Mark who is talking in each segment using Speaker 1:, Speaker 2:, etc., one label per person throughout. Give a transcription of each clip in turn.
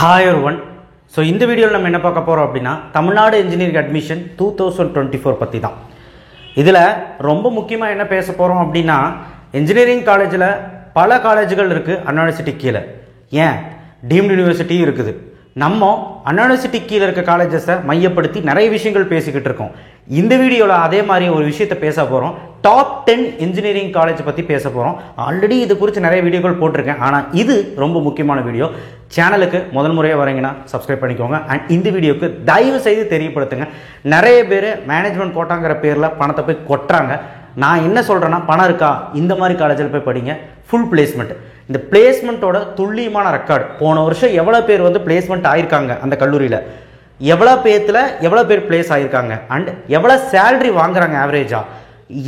Speaker 1: Hi everyone. So இந்த வீடியோல நம்ம என்ன பார்க்க போறோம் அப்படினா தமிழ்நாடு இன்ஜினியரிங் அட்மிஷன் 2024 பத்தி தான். இதுல ரொம்ப முக்கியமா என்ன பேச போறோம் அப்படினா இன்ஜினியரிங் காலேஜ்ல பல காலேஜ்கள் இருக்கு அண்ணா யூனிவர்சிட்டி கீழ. ஏன் டீம்டு யூனிவர்சிட்டி இருக்குது. நம்ம அண்ணா யூனிவர்சிட்டி கீழ இருக்க காலேஜஸை மையப்படுத்தி நிறைய விஷயங்கள் பேசிக்கிட்டு இருக்கோம். இந்த வீடியோல அதே மாதிரி ஒரு விஷயத்தை பேச போறோம். டாப் 10 இன்ஜினியரிங் காலேஜ் பத்தி பேச போறோம். ஆல்ரெடி இது குறித்து நிறைய வீடியோக்கள் போட்டிருக்கேன். ஆனா இது ரொம்ப முக்கியமான வீடியோ. சேனலுக்கு முதல் முறையாக வரீங்கன்னா சப்ஸ்கிரைப் பண்ணிக்கோங்க. அண்ட் இந்த வீடியோக்கு தயவு செய்து தெரியப்படுத்துங்க. நிறைய பேர் மேனேஜ்மெண்ட் கோட்டாங்கிற பேரில் பணத்தை போய் கொட்டுறாங்க. நான் என்ன சொல்கிறேன்னா, பணம் இருக்கா இந்த மாதிரி காலேஜில் போய் படிங்க. Full placement. இந்த பிளேஸ்மெண்ட்டோட துல்லியமான ரெக்கார்டு, போன வருஷம் எவ்வளோ பேர் வந்து பிளேஸ்மெண்ட் ஆயிருக்காங்க அந்த கல்லூரியில், எவ்வளோ பேர் பிளேஸ் ஆகியிருக்காங்க, அண்ட் எவ்வளோ சேலரி வாங்குறாங்க ஆவரேஜாக,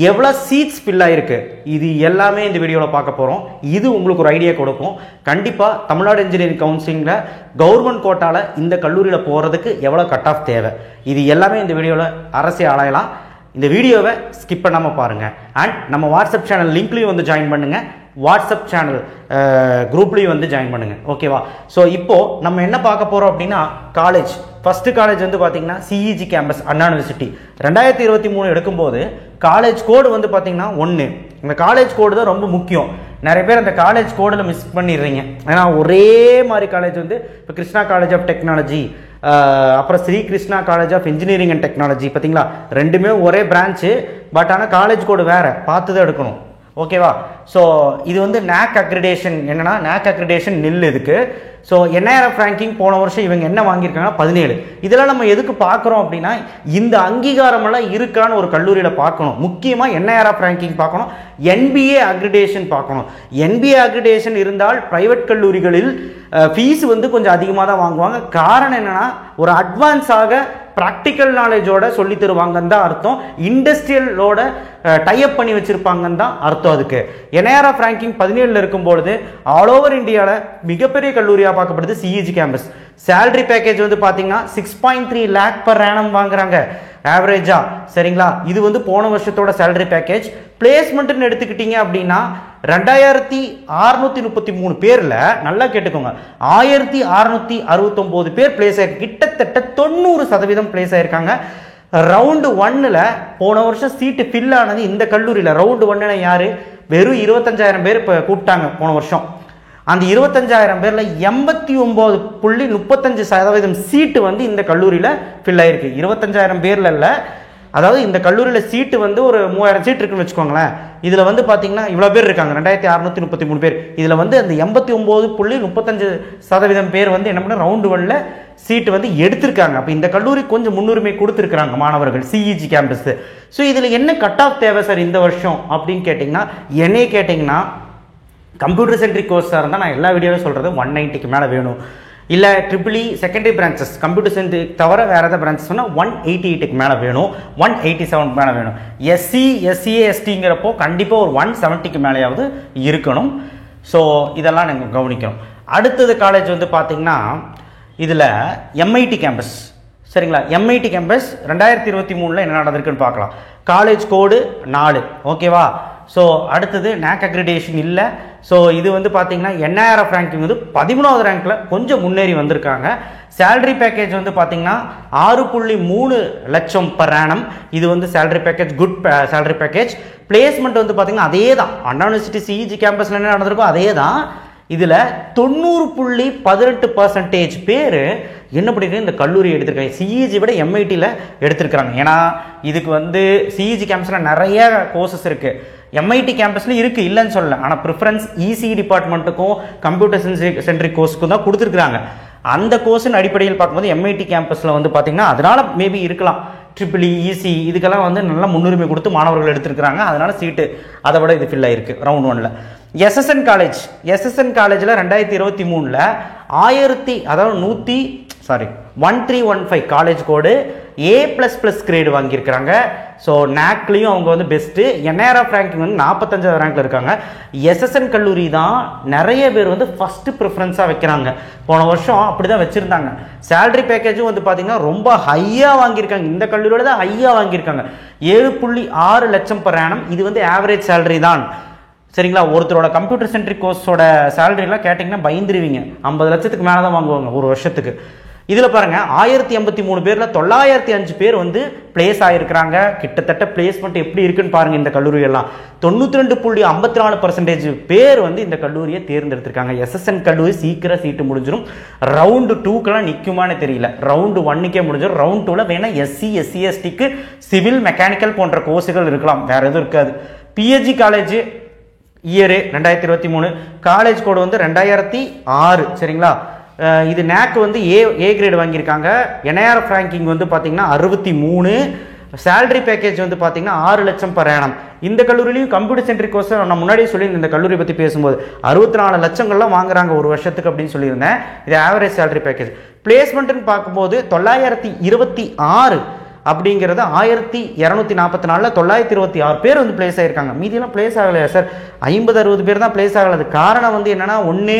Speaker 1: எவ்வளோ சீட்ஸ் ஃபில் ஆகிருக்கு, இது எல்லாமே இந்த வீடியோவில் பார்க்க போகிறோம். இது உங்களுக்கு ஒரு ஐடியா கொடுக்கும். கண்டிப்பாக தமிழ்நாடு இன்ஜினியரிங் கவுன்சிலிங்கில் கவர்மெண்ட் கோட்டாவில் இந்த கல்லூரியில் போகிறதுக்கு எவ்வளோ கட் ஆஃப் தேவை, இது எல்லாமே இந்த வீடியோவில் அரசே ஆளாயலாம். இந்த வீடியோவை ஸ்கிப் பண்ணாமல் பாருங்கள். அண்ட் நம்ம வாட்ஸ்அப் சேனல் லிங்க்லேயும் வந்து ஜாயின் பண்ணுங்கள். வாட்ஸ்அப் சேனல் குரூப்லேயும் வந்து ஜாயின் பண்ணுங்கள். ஓகேவா? ஸோ இப்போது நம்ம என்ன பார்க்க போகிறோம் அப்படின்னா, காலேஜ் ஃபஸ்ட்டு காலேஜ் வந்து பார்த்தீங்கன்னா சிஇஜி கேம்பஸ் அண்ணா யூனிவர்சிட்டி 2023 எடுக்கும்போது காலேஜ் கோடு வந்து பார்த்தீங்கன்னா 1. இந்த காலேஜ் கோடு தான் ரொம்ப முக்கியம். நிறைய பேர் அந்த காலேஜ் கோடில் மிஸ் பண்ணிடுறீங்க. ஏன்னா ஒரே மாதிரி காலேஜ் வந்து இப்போ கிருஷ்ணா காலேஜ் ஆஃப் டெக்னாலஜி, அப்புறம் Shri Krishna college of engineering and technology, பார்த்தீங்களா? ரெண்டுமே ஒரே பிரான்ச்சு, பட் ஆனால் காலேஜ் கோடு வேறு, பார்த்து தான் எடுக்கணும். ஓகேவா? ஸோ இது வந்து நேக் அக்ரிடேஷன். என்னன்னா நேக் அக்ரிடேஷன் நில் இதுக்கு. ஸோ NIRF ரேங்கிங் போன வருஷம் இவங்க என்ன வாங்கியிருக்காங்கன்னா 17. இதெல்லாம் நம்ம எதுக்கு பார்க்குறோம் அப்படின்னா, இந்த அங்கீகாரமெல்லாம் இருக்கான்னு ஒரு கல்லூரியில் பார்க்கணும். முக்கியமாக NIRF ரேங்கிங் பார்க்கணும், NBA அக்ரிடேஷன் பார்க்கணும். NBA அக்ரிடேஷன் இருந்தால் ப்ரைவேட் கல்லூரிகளில் ஃபீஸ் வந்து கொஞ்சம் அதிகமாக தான் வாங்குவாங்க. காரணம் என்னென்னா, ஒரு அட்வான்ஸாக ப்ராக்டிக்கல் நாலேஜோட சொல்லி தருவாங்கன்னு தான் அர்த்தம். இண்டஸ்ட்ரியலோட டைப் பண்ணி வச்சிருப்பாங்கன்னு தான் அர்த்தம். அதுக்கு NIRF ரேங்கிங் 17 இருக்கும்பொழுது ஆல் ஓவர் இந்தியாவில் மிகப்பெரிய கல்லூரியாக பார்க்கப்படுது சிஇஜி கேம்பஸ். சேலரி பேக்கேஜ் வந்து பார்த்தீங்கன்னா 6.3 lakh per annum வாங்குறாங்க ஆவரேஜா. சரிங்களா? இது வந்து போன வருஷத்தோட சேலரி பேக்கேஜ். பிளேஸ்மெண்ட்னு எடுத்துக்கிட்டீங்க அப்படின்னா 2633 பேரில், நல்லா கேட்டுக்கோங்க, 1669 பேர் பிளேஸ் ஆயிருக்கு. கிட்டத்தட்ட 90% பிளேஸ் ஆயிருக்காங்க. ரவுண்டு 1ல் போன வருஷம் சீட்டு ஃபில் ஆனது இந்த கல்லூரியில். ரவுண்டு 1ல் யாரு? வெறும் 25,000 பேர் இப்போ கூப்பிட்டாங்க போன வருஷம். அந்த 25,000 பேரில் 89.35% சீட்டு வந்து இந்த கல்லூரியில் ஃபில் ஆயிருக்கு. 25,000 பேரில் இல்லை, அதாவது இந்த கல்லூரியில் சீட்டு வந்து ஒரு 3000 சீட் இருக்குன்னு வச்சுக்கோங்களேன். இதில் வந்து பார்த்தீங்கன்னா இவ்வளோ பேர் இருக்காங்க, 2633 பேர். இதில் வந்து அந்த 89.35% பேர் வந்து என்ன பண்ண ரவுண்டு 1ல் சீட்டு வந்து எடுத்திருக்காங்க. அப்போ இந்த கல்லூரி கொஞ்சம் முன்னுரிமை கொடுத்துருக்குறாங்க மாணவர்கள், சிஇஜி கேம்பஸ். ஸோ இதில் என்ன கட் ஆஃப் தேவை சார் இந்த வருஷம் அப்படின்னு கேட்டிங்கன்னா, என்னையே கேட்டிங்கன்னா, கம்ப்யூட்டர் சென்ட்ரிக் கோர்ஸாக இருந்தால் நான் எல்லா வீடியோவும் சொல்கிறது 190க்கு மேலே வேணும். இல்லை triple secondary branches computer centric தவிர வேறு எதாவது பிரான்ச்சஸ் சொன்னால் 188க்கு மேலே வேணும், 187க்கு மேலே வேணும். எஸ்சி எஸ்சிஏ எஸ்டிங்கிறப்போ கண்டிப்பாக ஒரு 170க்கு மேலேயாவது இருக்கணும். ஸோ இதெல்லாம் நீங்கள் கவனிக்கணும். அடுத்தது காலேஜ் வந்து பார்த்திங்கன்னா இதில் MIT கேம்பஸ். சரிங்களா? MIT கேம்பஸ் 2023 என்ன நடந்திருக்குன்னு பார்க்கலாம். காலேஜ் கோடு 4. ஓகேவா? ஸோ அடுத்தது நேக் அக்ரிடேஷன் இல்லை. ஸோ இது வந்து பார்த்தீங்கன்னா NIRF ரேங்கிங் வந்து 13வது ரேங்க்கில் கொஞ்சம் முன்னேறி வந்திருக்காங்க. சேலரி பேக்கேஜ் வந்து பார்த்தீங்கன்னா 6.3 லட்சம் per annum. இது வந்து salary package, good salary package. Placement வந்து பார்த்தீங்கன்னா அதே தான், அண்ணா யூனிவர்சிட்டி சிஇஜி கேம்பஸில் என்ன நடந்திருக்கோ அதே தான். இதில் 90.18% பேர் என்ன பண்ணிட்டு இந்த கல்லூரி எடுத்திருக்காங்க. சிஇஜி விட MITயில் எடுத்திருக்கிறாங்க. ஏன்னா இதுக்கு வந்து சிஇஜி கேம்பஸில் நிறைய கோர்சஸ் இருக்குது, MIT கேம்பஸில் இருக்குது, இல்லைன்னு சொல்லலை. ஆனால் ப்ரிஃபரன்ஸ் ECE டிபார்ட்மெண்ட்டுக்கும் கம்ப்யூட்டர் சென்ட்ரிக் கோர்ஸுக்கும் தான் கொடுத்துருக்குறாங்க. அந்த கோர்ஸின் அடிப்படையில் பார்க்கும்போது MIT கேம்பஸில் வந்து பார்த்திங்கன்னா அதனால் மேபி இருக்கலாம். ட்ரிபிள் ECE இதுக்கெல்லாம் வந்து நல்லா முன்னுரிமை கொடுத்து மாணவர்கள் எடுத்திருக்கிறாங்க. அதனால் சீட்டு அதை விட இது ஃபில் ஆகிருக்கு ரவுண்ட் 1ல். SSN college 2023 1315 college code, A++ grade வாங்கியிருக்கிறாங்க. ஸோ நேக்லேயும் அவங்க வந்து பெஸ்ட்டு. NIRF ரேங்கிங் வந்து 45வது ரேங்கில் இருக்காங்க. SSN கல்லூரி தான் நிறைய பேர் வந்து ஃபஸ்ட்டு ப்ரிஃபரன்ஸாக வைக்கிறாங்க. போன வருஷம் அப்படி தான் வச்சுருந்தாங்க. சேலரி பேக்கேஜும் வந்து பார்த்திங்கன்னா ரொம்ப ஹையாக வாங்கியிருக்காங்க. இந்த கல்லூரியோட தான் ஹையாக வாங்கியிருக்காங்க, 7.6 லட்சம் per annum. இது வந்து ஆவரேஜ் சேலரி தான். சரிங்களா. ஒருத்தரோட கம்ப்யூட்டர் சென்ட்ரிக் கோர்ஸோட சேலரிலாம் கேட்டிங்கன்னா பயந்துருவீங்க. 50 லட்சத்துக்கு மேலே தான் வாங்குவாங்க ஒரு வருஷத்துக்கு. இதில் பாருங்கள் 1053 பேரில் 905 பேர் வந்து பிளேஸ் ஆகிருக்கிறாங்க. கிட்டத்தட்ட பிளேஸ்மெண்ட் எப்படி இருக்குன்னு பாருங்கள். இந்த கல்லூரியெல்லாம் 92.54% பேர் வந்து இந்த கல்லூரியை தேர்ந்தெடுத்திருக்காங்க. SSN கல்லூரி சீக்கிரம் சீட்டு முடிஞ்சிடும். ரவுண்டு 2க்கெல்லாம் நிற்குமான்னு தெரியல. ரவுண்டு 1க்கே முடிஞ்சிடும். ரவுண்ட் 2ல் வேணால் SC SC STக்கு சிவில் மெக்கானிக்கல் போன்ற கோர்ஸுகள் இருக்கலாம், வேறு எதுவும் இருக்காது. PHG காலேஜ் இயரு 2023, காலேஜ் கோடு வந்து 2006. சரிங்களா. இது நேக் வந்து ஏ கிரேடு வாங்கியிருக்காங்க. NIRF ரேங்கிங் வந்து பார்த்தீங்கன்னா 63. சேலரி பேக்கேஜ் வந்து பார்த்தீங்கன்னா 6 லட்சம் per annum. இந்த கல்லூரியிலையும் கம்ப்யூட்டர் சென்ட்ரிக் கோர்ஸ் நான் முன்னாடியே சொல்லியிருந்தேன். இந்த கல்லூரி பற்றி பேசும்போது 64 லட்சங்கள்லாம் வாங்குறாங்க ஒரு வருஷத்துக்கு அப்படின்னு சொல்லியிருந்தேன். இது ஆவரேஜ் சேலரி பேக்கேஜ். பிளேஸ்மெண்ட்டுன்னு பார்க்கும்போது 926 அப்படிங்கிறது 1244 926 பேர் வந்து பிளேஸ் ஆகிருக்காங்க. மீதியெல்லாம் பிளேஸ் ஆகலையா சார்? 50-60 பேர் தான் பிளேஸ் ஆகலை. காரணம் வந்து என்னன்னா, ஒன்று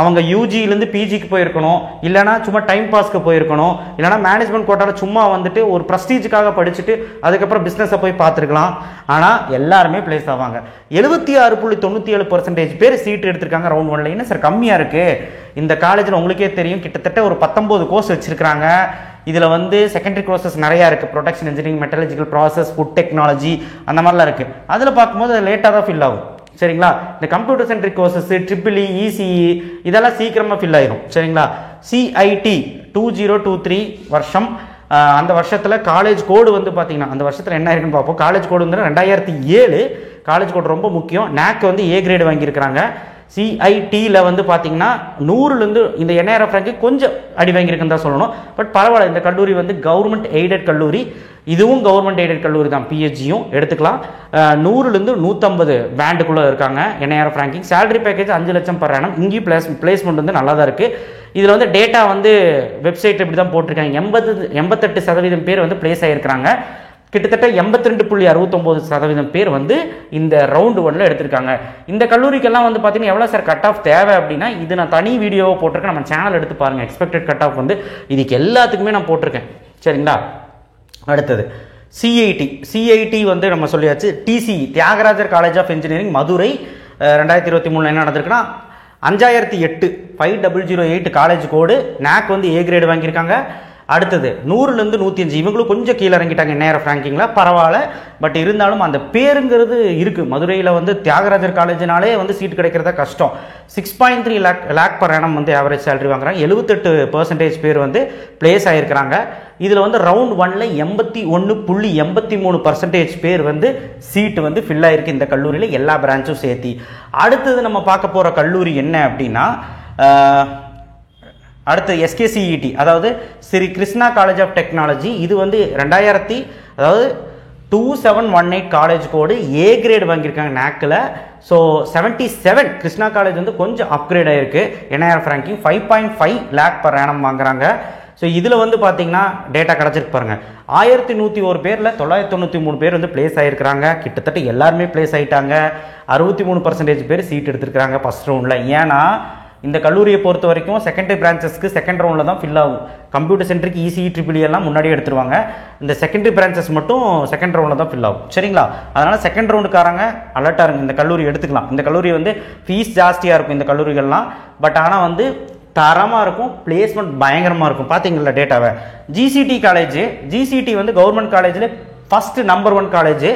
Speaker 1: அவங்க யூஜிலேருந்து பிஜிக்கு போயிருக்கணும், இல்லைனா சும்மா டைம் பாஸ்க்கு போயிருக்கணும், இல்லைனா மேனேஜ்மெண்ட் கோட்டாவில் சும்மா வந்துட்டு ஒரு ப்ரெஸ்டீஜுக்காக படிச்சுட்டு அதுக்கப்புறம் பிஸ்னஸை போய் பார்த்துருக்கலாம். ஆனால் எல்லாருமே பிளேஸ் ஆவாங்க. 76.97% பேர் சீட் எடுத்திருக்காங்க ரவுண்ட் 1ல. என்ன சார் கம்மியாக இருக்குது? இந்த காலேஜில் உங்களுக்கே தெரியும், கிட்டத்தட்ட ஒரு 19 கோர்ஸ் வச்சுருக்கிறாங்க. இதில் வந்து செகண்டரி கோர்சஸ் நிறையா இருக்குது. Production engineering, metallurgical process, food technology, அந்த மாதிரிலாம் இருக்குது. அதில் பார்க்கும்போது அது லேட்டாக தான் ஃபில் ஆகும். சரிங்களா. இந்த computer centric courses EEE, ECE இதெல்லாம் சீக்கிரமாக ஃபில் ஆயிரும். சரிங்களா. CIT 2023 வருஷம். அந்த வருஷத்தில் காலேஜ் கோடு வந்து பார்த்தீங்கன்னா, அந்த வருஷத்தில் என்ன இருக்குன்னு பார்ப்போம். காலேஜ் கோடு வந்து 2007. காலேஜ் கோடு ரொம்ப முக்கியம். NAC வந்து A கிரேடு வாங்கியிருக்கிறாங்க. CITயில் வந்து பார்த்தீங்கன்னா 100லேருந்து இந்த NIRF ரேங்க் கொஞ்சம் அடி வாங்கியிருக்குன்னு தான் சொல்லணும். பட் பரவாயில்ல. இந்த கல்லூரி வந்து கவர்மெண்ட் எய்டட் கல்லூரி. இதுவும் கவர்மெண்ட் எய்டட் கல்லூரி தான். PHGயும் எடுத்துக்கலாம். 100லேருந்து 150 பேண்டுக்குள்ளே இருக்காங்க NIRF ரேங்கிங். சேலரி பேக்கேஜ் 5 லட்சம் per annum. இங்கேயும் பிளேஸ்மெண்ட் வந்து நல்லா தான் இருக்குது. இதில் வந்து டேட்டா வந்து வெப்சைட் இப்படி தான் போட்டிருக்காங்க. 88% பேர் வந்து பிளேஸ் ஆகியிருக்கிறாங்க. கிட்டத்தட்ட 82.69% பேர் வந்து இந்த ரவுண்டு 1ல எடுத்திருக்காங்க. இந்த கல்லூரிக்கெல்லாம் வந்து பார்த்தீங்கன்னா எவ்வளோ சார் கட் ஆஃப் தேவை அப்படின்னா, இது நான் தனி வீடியோவை போட்டிருக்கேன். நம்ம சேனல் எடுத்து பாருங்கள். எக்ஸ்பெக்டட் கட் ஆஃப் வந்து இதுக்கு எல்லாத்துக்குமே நான் போட்டிருக்கேன். சரிங்களா. அடுத்தது CIT வந்து நம்ம சொல்லியாச்சு. TCE Thiagarajar college of engineering Madurai 2023 என்ன நடந்திருக்குன்னா 5008 5008 காலேஜ் கோடு. NAC வந்து A கிரேடு வாங்கியிருக்காங்க. அடுத்தது 100லேருந்து 105 இவங்களும் கொஞ்சம் கீழே இறங்கிட்டாங்க NIRF ரேங்கிங்கில். பரவாயில்ல. பட் இருந்தாலும் அந்த பேருங்கிறது இருக்குது. மதுரையில் வந்து தியாகராஜர் காலேஜினாலே வந்து சீட் கிடைக்கிறதா கஷ்டம். 6.3 lakh per annum வந்து ஆவரேஜ் சேலரி வாங்குறாங்க. 78% பேர் வந்து பிளேஸ் ஆகிருக்கிறாங்க. இதில் வந்து ரவுண்ட் 1ல 81.83% பேர் வந்து சீட்டு வந்து ஃபில் ஆகிருக்கு இந்த கல்லூரியில், எல்லா பிரான்ச்சும் சேர்த்தி. அடுத்தது நம்ம பார்க்க போகிற கல்லூரி என்ன அப்படின்னா, அடுத்து SKCET, அதாவது Shri Krishna college of technology. இது வந்து 2718 காலேஜ் கோடு. A கிரேடு வாங்கியிருக்காங்க NACல. ஸோ 77 கிருஷ்ணா காலேஜ் வந்து கொஞ்சம் அப்கிரேட் ஆகிருக்கு. NIRF ranking 5.5 lakh per annum வாங்குறாங்க. ஸோ இதில் வந்து பார்த்தீங்கன்னா டேட்டா கிடச்சிருக்கு பாருங்கள். 1101 பேரில் 993 பேர் வந்து பிளேஸ் ஆகிருக்கிறாங்க. கிட்டத்தட்ட எல்லாருமே பிளேஸ் ஆகிட்டாங்க. 63% பேர் சீட் எடுத்துருக்கிறாங்க ஃபஸ்ட் ரவுண்டில். ஏன்னா இந்த கல்லூரியை பொறுத்த வரைக்கும் செகண்டரி பிரான்ச்சஸ்க்கு செகண்ட் ரவுண்டில் தான் ஃபில் ஆகும். கம்ப்யூட்டர் சென்ட்ரிக் ECE EEE எல்லாம் முன்னாடியே எடுத்துருவாங்க. இந்த செகண்டரி பிரான்ச்சஸ் மட்டும் செகண்ட் ரவுண்டில் தான் ஃபில் ஆகும். சரிங்களா. அதனால் செகண்ட் ரவுண்டுக்காரங்க அலர்ட்டாக இருங்க. இந்த கல்லூரி எடுத்துக்கலாம். இந்த கல்லூரி வந்து ஃபீஸ் ஜாஸ்தியாக இருக்கும் இந்த கல்லூரிகள்லாம். பட் ஆனால் வந்து தரமாக இருக்கும். பிளேஸ்மெண்ட் பயங்கரமாக இருக்கும். பார்த்தீங்களா டேட்டாவை. GCT வந்து கவர்மெண்ட் காலேஜில் first number 1 college.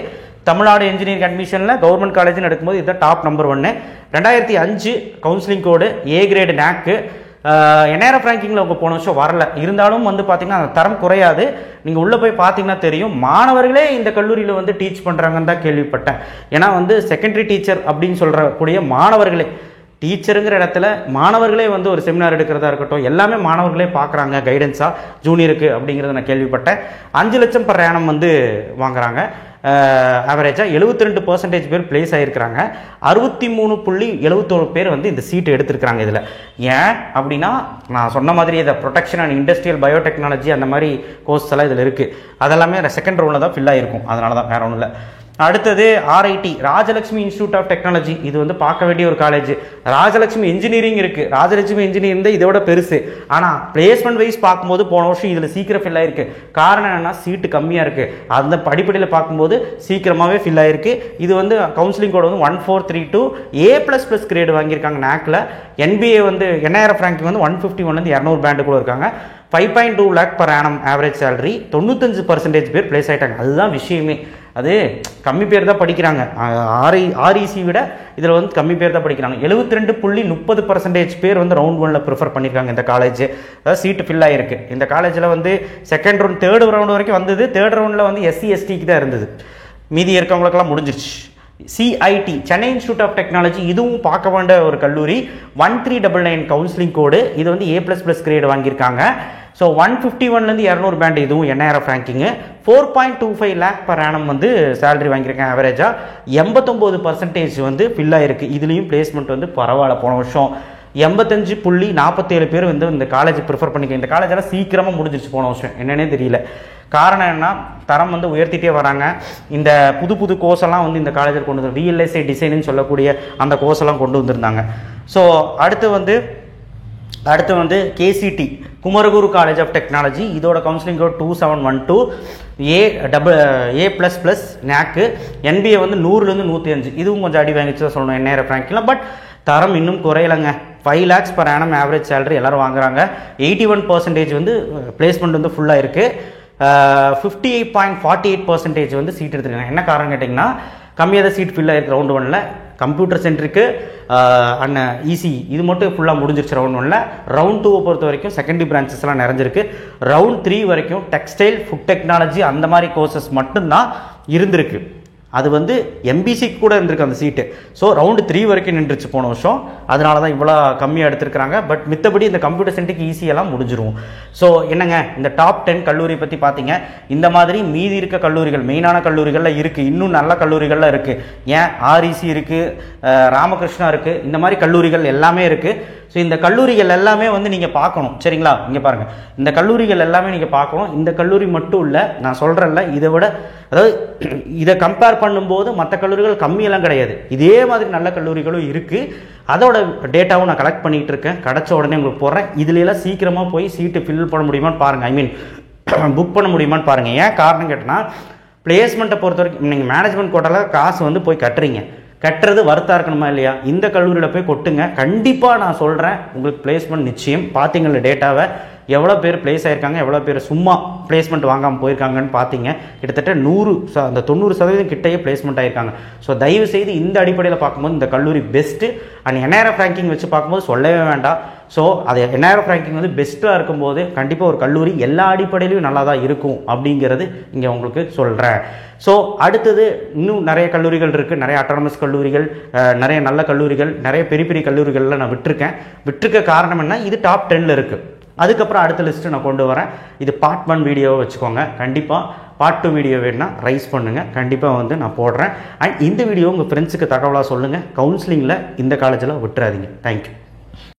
Speaker 1: Tamil Nadu engineering அட்மிஷனில் கவர்மெண்ட் காலேஜ்னு எடுக்கும்போது இதுதான் top number 1. 2005 counselling code. A grade NAC. NIRF ரேங்கிங்கில் உங்கள் போன வருஷம் வரல. இருந்தாலும் வந்து பார்த்தீங்கன்னா அந்த தரம் குறையாது. நீங்கள் உள்ளே போய் பார்த்தீங்கன்னா தெரியும். மாணவர்களே இந்த கல்லூரியில் வந்து டீச் பண்ணுறாங்கன்னு தான் கேள்விப்பட்டேன். ஏன்னா வந்து செகண்டரி டீச்சர் அப்படின்னு சொல்கிறக்கூடிய மாணவர்களே, டீச்சருங்கிற இடத்துல மாணவர்களே வந்து ஒரு செமினார் எடுக்கிறதா இருக்கட்டும், எல்லாமே மாணவர்களே பார்க்குறாங்க கைடன்ஸாக ஜூனியருக்கு அப்படிங்கிறத நான் கேள்விப்பட்டேன். 5 லட்சம் per annum வந்து வாங்குறாங்க. ஆவரேஜாக 72% பேர் பிளேஸ் ஆகிருக்கிறாங்க. 63.71 பேர் வந்து இந்த சீட்டு எடுத்துருக்கிறாங்க. இதில் ஏன் அப்படின்னா, நான் சொன்ன மாதிரி இதை ப்ரொடக்ஷன் அண்ட் இண்டஸ்ட்ரியல் பயோடெக்னாலஜி அந்த மாதிரி கோர்ஸ் எல்லாம் இதில் இருக்குது. அதெல்லாமே செகண்ட் ரவுண்டில் தான் ஃபில் ஆகிருக்கும். அதனால தான், வேறு ஒன்றும் இல்லை. அடுத்தது RIT, Rajalakshmi institute of technology. இது வந்து பார்க்க வேண்டிய ஒரு காலேஜ். ராஜலட்சுமி இன்ஜினியரிங் இருக்குது. ராஜலட்சுமி இன்ஜினியரிங் தான் இதோட பெருசு. ஆனால் பிளேஸ்மெண்ட் வைஸ் பார்க்கும்போது போன வருஷம் இதில் சீக்கிரம் ஃபில் ஆயிருக்கு. காரணம் என்னன்னா சீட்டு கம்மியாக இருக்குது. அந்த படிப்படியில் பார்க்கும்போது சீக்கிரமாகவே ஃபில் ஆயிருக்கு. இது வந்து கவுன்சிலிங் கோட் வந்து 1432 A++ கிரேடு வாங்கியிருக்காங்க NACல. NBA வந்து NIRF ரேங்கிங் வந்து 151 200 பேண்டுக்குள்ள இருக்காங்க. 5.2 lakh per annum average salary. 95% பேர் பிளேஸ் ஆகிட்டாங்க. அதுதான் விஷயமே. அது கம்மி பேர் தான் படிக்கிறாங்க. REC விட இதில் வந்து கம்மி பேர் தான் படிக்கிறாங்க. 72.30% பேர் வந்து ரவுண்ட் 1ல ப்ரிஃபர் பண்ணியிருக்காங்க இந்த காலேஜ். அதாவது சீட்டு ஃபில் ஆகிருக்கு. இந்த காலேஜில் வந்து செகண்ட் ரவுண்ட் தேர்ட் ரவுண்ட் வரைக்கும் வந்தது. தேர்ட் ரவுண்டில் வந்து SC STக்கு தான் இருந்தது. மீதி இருக்கவங்களுக்கெல்லாம் முடிஞ்சிருச்சு. CIT, Chennai institute of technology. இதுவும் பார்க்க வேண்டிய ஒரு கல்லூரி. 1399 கவுன்சிலிங் கோடு. இது வந்து A++ கிரேடு வாங்கியிருக்காங்க. So 151 200 band. இதுவும் NIRF ranking. 4.25 lakh per annum வந்து சேலரி வாங்கியிருக்கேன் ஆவரேஜாக. 89% வந்து ஃபில் ஆகிருக்கு. இதுலேயும் பிளேஸ்மெண்ட் வந்து பரவாயில்ல. போன வருஷம் 85.47 பேர் வந்து இந்த காலேஜ் ப்ரிஃபர் பண்ணிக்க. இந்த காலேஜெல்லாம் சீக்கிரமாக முடிஞ்சிருச்சு போன வருஷம். என்னன்னே தெரியல. காரணம் என்ன, தரம் வந்து உயர்த்திட்டே வராங்க. இந்த புது கோர்ஸெல்லாம் வந்து இந்த காலேஜில் கொண்டு வந்து VLSI டிசைன்னு சொல்லக்கூடிய அந்த கோர்ஸெல்லாம் கொண்டு வந்திருந்தாங்க. ஸோ அடுத்து வந்து KCT, Kumaraguru college of technology. இதோட counselling code 2712 A++ NAC. NBA வந்து 100லேருந்து 105. இதுவும் கொஞ்சம் அடி வாங்கிச்சு தான் சொல்லணும் NIRF ரேங்கிங்கில். பட் தரம் இன்னும் குறையலைங்க. 5 lakhs per annum average salary எல்லோரும் வாங்குறாங்க. 81% வந்து பிளேஸ்மெண்ட் வந்து ஃபுல்லாக இருக்குது. 58.48% வந்து சீட் எடுத்துருக்காங்க. என்ன காரணம் கேட்டிங்கன்னா கம்மியாக தான் சீட் ஃபில் ஆகிருக்கு ரவுண்ட் 1ல். கம்ப்யூட்டர் சென்டருக்கு அண்ட் EC இது மட்டும் ஃபுல்லாக முடிஞ்சிருச்சு ரவுண்ட் 1ல். ரவுண்ட் 2 பொறுத்த வரைக்கும் செகண்டரி பிரான்ச்சஸ்லாம் நிறைஞ்சிருக்கு. ரவுண்ட் 3 வரைக்கும் டெக்ஸ்டைல், ஃபுட் டெக்னாலஜி அந்த மாதிரி கோர்சஸ் மட்டும்தான் இருந்திருக்கு. அது வந்து MBCக்கு கூட இருந்திருக்கு அந்த சீட்டு. ஸோ ரவுண்டு 3 வரைக்கும் நின்றுச்சு போன வருஷம். அதனால தான் இவ்வளோ கம்மியாக எடுத்துருக்காங்க. பட் மித்தபடி இந்த கம்ப்யூட்டர் சென்டருக்கு ஈஸியெல்லாம் முடிஞ்சிரும். ஸோ என்னங்க, இந்த டாப் 10 கல்லூரி பற்றி பார்த்தீங்க. இந்த மாதிரி மீதி இருக்க கல்லூரிகள், மெயினான கல்லூரிகளில் இருக்குது. இன்னும் நல்ல கல்லூரிகள்லாம் இருக்குது. ஏன் REC இருக்குது, ராமகிருஷ்ணா இருக்குது. இந்த மாதிரி கல்லூரிகள் எல்லாமே இருக்குது. ஸோ இந்த கல்லூரிகள் எல்லாமே வந்து நீங்கள் பார்க்கணும். சரிங்களா? இங்கே பாருங்கள், இந்த கல்லூரிகள் எல்லாமே நீங்கள் பார்க்கணும். இந்த கல்லூரி மட்டும் இல்லை, நான் சொல்கிறேன்ல, இதை விட அதாவது இதை கம்பேர் பண்ணும்போது மற்ற கல்லூரிகள் கம்மியெல்லாம் கிடையாது. இதே மாதிரி நல்ல கல்லூரிகளும் இருக்குது. அதோட டேட்டாவும் நான் கலெக்ட் பண்ணிகிட்டு இருக்கேன். கிடச்ச உடனே உங்களுக்கு போடுறேன். இதுலாம் சீக்கிரமாக போய் சீட்டு ஃபில் பண்ண முடியுமான்னு பாருங்கள். ஐ மீன் புக் பண்ண முடியுமான்னு பாருங்கள். ஏன் காரணம் கேட்டோன்னா, பிளேஸ்மெண்ட்டை பொறுத்த வரைக்கும் நீங்கள் மேனேஜ்மெண்ட் கோட்டாவில் காசு வந்து போய் கட்டுறீங்க. கட்டுறது வருத்தா இருக்கணுமா இல்லையா? இந்த கல்லூரியில் போய் கொட்டுங்க. கண்டிப்பாக நான் சொல்கிறேன், உங்களுக்கு பிளேஸ்மெண்ட் நிச்சயம். பார்த்தீங்கள டேட்டாவை, எவ்வளோ பேர் பிளேஸ் ஆகிருக்காங்க, எவ்வளோ பேர் சும்மா பிளேஸ்மெண்ட் வாங்காமல் போயிருக்காங்கன்னு பார்த்தீங்க. கிட்டத்தட்ட 90% கிட்டேயே பிளேஸ்மெண்ட் ஆகிருக்காங்க. ஸோ தயவு செய்து இந்த அடிப்படையில் பார்க்கும்போது இந்த கல்லூரி பெஸ்ட்டு. அண்ட் NIRF ரேங்கிங் வச்சு பார்க்கும்போது சொல்லவே வேண்டாம். ஸோ அது NIRF ரேங்கிங் வந்து பெஸ்ட்டாக இருக்கும்போது கண்டிப்பாக ஒரு கல்லூரி எல்லா அடிப்படையிலையும் நல்லா தான் இருக்கும் அப்படிங்கிறது இங்கே உங்களுக்கு சொல்கிறேன். ஸோ அடுத்தது இன்னும் நிறைய கல்லூரிகள் இருக்குது. நிறைய அட்டானமஸ் கல்லூரிகள், நிறைய நல்ல கல்லூரிகள், நிறைய பெரிய பெரிய கல்லூரிகள்லாம் நான் விட்டுருக்க காரணம் என்ன, இது டாப் 10ல் இருக்குது. அதுக்கப்புறம் அடுத்த லிஸ்ட்டு நான் கொண்டு வரேன். இது பார்ட் 1 வீடியோவை வச்சுக்கோங்க. கண்டிப்பாக பார்ட் 2 வீடியோ வேணுன்னா ரைஸ் பண்ணுங்கள். கண்டிப்பாக வந்து நான் போடுறேன். அண்ட் இந்த வீடியோ உங்கள் ஃப்ரெண்ட்ஸுக்கு தகவலாக சொல்லுங்கள். கவுன்சிலிங்கில் இந்த காலேஜில் விட்டுறாதீங்க. தேங்க்யூ.